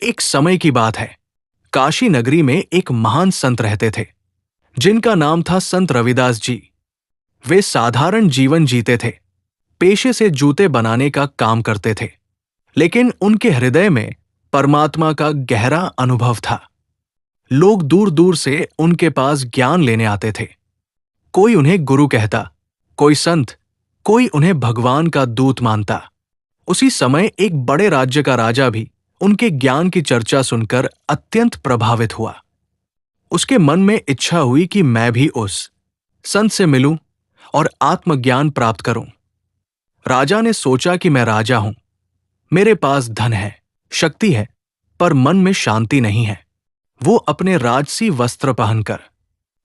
एक समय की बात है। काशी नगरी में एक महान संत रहते थे, जिनका नाम था संत रविदास जी। वे साधारण जीवन जीते थे, पेशे से जूते बनाने का काम करते थे, लेकिन उनके हृदय में परमात्मा का गहरा अनुभव था। लोग दूर दूर से उनके पास ज्ञान लेने आते थे। कोई उन्हें गुरु कहता, कोई संत, कोई उन्हें भगवान का दूत मानता। उसी समय एक बड़े राज्य का राजा भी उनके ज्ञान की चर्चा सुनकर अत्यंत प्रभावित हुआ। उसके मन में इच्छा हुई कि मैं भी उस संत से मिलूं और आत्मज्ञान प्राप्त करूं। राजा ने सोचा कि मैं राजा हूं, मेरे पास धन है, शक्ति है, पर मन में शांति नहीं है। वो अपने राजसी वस्त्र पहनकर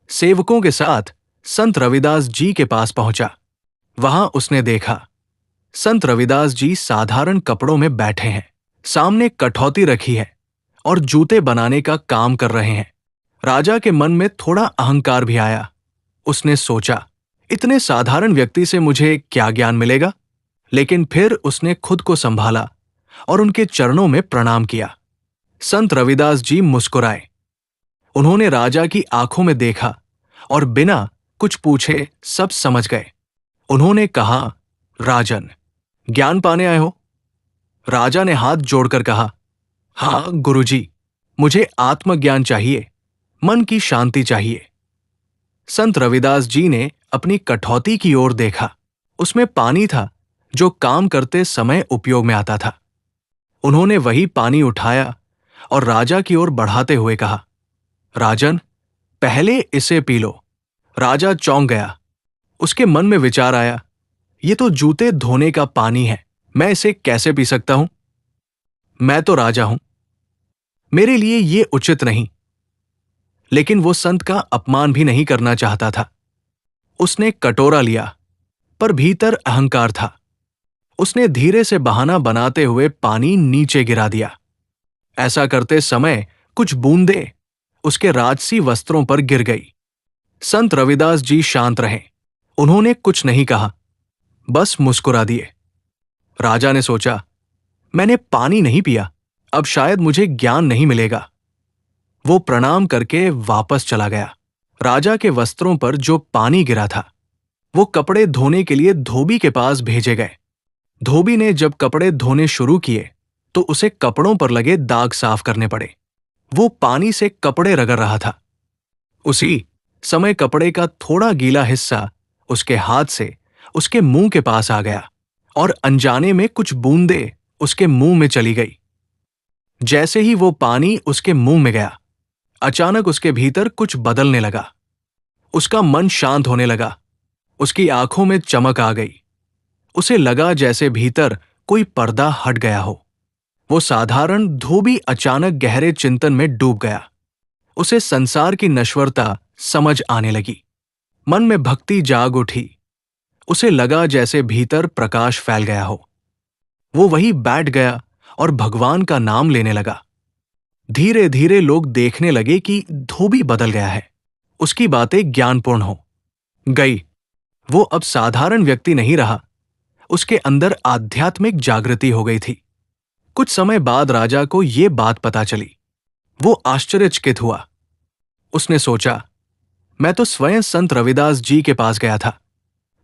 सेवकों के साथ संत रविदास जी के पास पहुंचा। वहां उसने देखा, संत रविदास जी साधारण कपड़ों में बैठे हैं, सामने कठौती रखी है और जूते बनाने का काम कर रहे हैं। राजा के मन में थोड़ा अहंकार भी आया। उसने सोचा, इतने साधारण व्यक्ति से मुझे क्या ज्ञान मिलेगा? लेकिन फिर उसने खुद को संभाला और उनके चरणों में प्रणाम किया। संत रविदास जी मुस्कुराए। उन्होंने राजा की आंखों में देखा और बिना कुछ पूछे सब समझ गए। उन्होंने कहा, राजन, ज्ञान पाने आए हो? राजा ने हाथ जोड़कर कहा, हाँ गुरुजी, मुझे आत्मज्ञान चाहिए, मन की शांति चाहिए। संत रविदास जी ने अपनी कठौती की ओर देखा। उसमें पानी था जो काम करते समय उपयोग में आता था। उन्होंने वही पानी उठाया और राजा की ओर बढ़ाते हुए कहा, राजन, पहले इसे पी लो। राजा चौंक गया। उसके मन में विचार आया, ये तो जूते धोने का पानी है, मैं इसे कैसे पी सकता हूं? मैं तो राजा हूं, मेरे लिए ये उचित नहीं। लेकिन वो संत का अपमान भी नहीं करना चाहता था। उसने कटोरा लिया, पर भीतर अहंकार था। उसने धीरे से बहाना बनाते हुए पानी नीचे गिरा दिया। ऐसा करते समय कुछ बूंदें उसके राजसी वस्त्रों पर गिर गई। संत रविदास जी शांत रहे। उन्होंने कुछ नहीं कहा, बस मुस्कुरा दिए। राजा ने सोचा, मैंने पानी नहीं पिया, अब शायद मुझे ज्ञान नहीं मिलेगा। वो प्रणाम करके वापस चला गया। राजा के वस्त्रों पर जो पानी गिरा था, वो कपड़े धोने के लिए धोबी के पास भेजे गए। धोबी ने जब कपड़े धोने शुरू किए तो उसे कपड़ों पर लगे दाग साफ करने पड़े। वो पानी से कपड़े रगड़ रहा था। उसी समय कपड़े का थोड़ा गीला हिस्सा उसके हाथ से उसके मुंह के पास आ गया और अनजाने में कुछ बूंदें उसके मुंह में चली गई। जैसे ही वो पानी उसके मुंह में गया, अचानक उसके भीतर कुछ बदलने लगा। उसका मन शांत होने लगा। उसकी आंखों में चमक आ गई। उसे लगा जैसे भीतर कोई पर्दा हट गया हो। वो साधारण धोबी अचानक गहरे चिंतन में डूब गया। उसे संसार की नश्वरता समझ आने लगी। मन में भक्ति जाग उठी। उसे लगा जैसे भीतर प्रकाश फैल गया हो। वो वहीं बैठ गया और भगवान का नाम लेने लगा। धीरे धीरे लोग देखने लगे कि धोबी बदल गया है। उसकी बातें ज्ञानपूर्ण हो गई। वो अब साधारण व्यक्ति नहीं रहा। उसके अंदर आध्यात्मिक जागृति हो गई थी। कुछ समय बाद राजा को ये बात पता चली। वो आश्चर्यचकित हुआ। उसने सोचा, मैं तो स्वयं संत रविदास जी के पास गया था,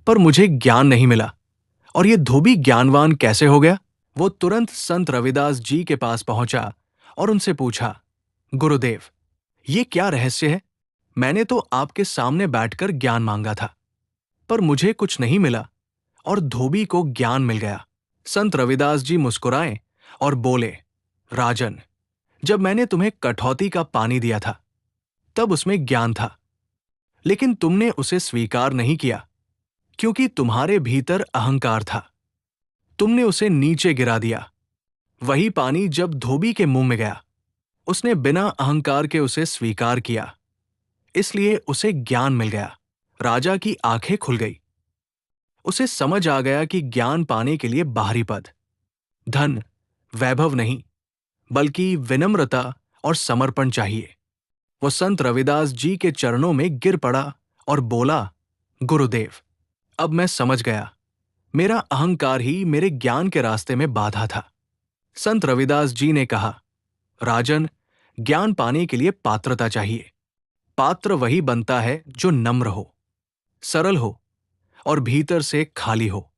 पर मुझे ज्ञान नहीं मिला, और ये धोबी ज्ञानवान कैसे हो गया? वो तुरंत संत रविदास जी के पास पहुंचा और उनसे पूछा, गुरुदेव, ये क्या रहस्य है? मैंने तो आपके सामने बैठकर ज्ञान मांगा था, पर मुझे कुछ नहीं मिला और धोबी को ज्ञान मिल गया। संत रविदास जी मुस्कुराए और बोले, राजन, जब मैंने तुम्हें कठौती का पानी दिया था, तब उसमें ज्ञान था, लेकिन तुमने उसे स्वीकार नहीं किया, क्योंकि तुम्हारे भीतर अहंकार था। तुमने उसे नीचे गिरा दिया। वही पानी जब धोबी के मुंह में गया, उसने बिना अहंकार के उसे स्वीकार किया, इसलिए उसे ज्ञान मिल गया। राजा की आंखें खुल गई। उसे समझ आ गया कि ज्ञान पाने के लिए बाहरी पद, धन, वैभव नहीं, बल्कि विनम्रता और समर्पण चाहिए। वो संत रविदास जी के चरणों में गिर पड़ा और बोला, गुरुदेव, अब मैं समझ गया, मेरा अहंकार ही मेरे ज्ञान के रास्ते में बाधा था। संत रविदास जी ने कहा, राजन, ज्ञान पाने के लिए पात्रता चाहिए। पात्र वही बनता है जो नम्र हो, सरल हो और भीतर से खाली हो।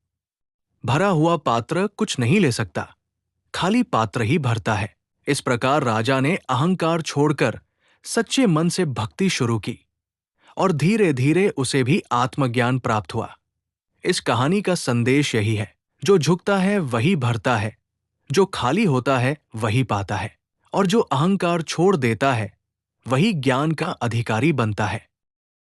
भरा हुआ पात्र कुछ नहीं ले सकता, खाली पात्र ही भरता है। इस प्रकार राजा ने अहंकार छोड़कर सच्चे मन से भक्ति शुरू की और धीरे धीरे उसे भी आत्मज्ञान प्राप्त हुआ। इस कहानी का संदेश यही है, जो झुकता है वही भरता है, जो खाली होता है वही पाता है, और जो अहंकार छोड़ देता है वही ज्ञान का अधिकारी बनता है।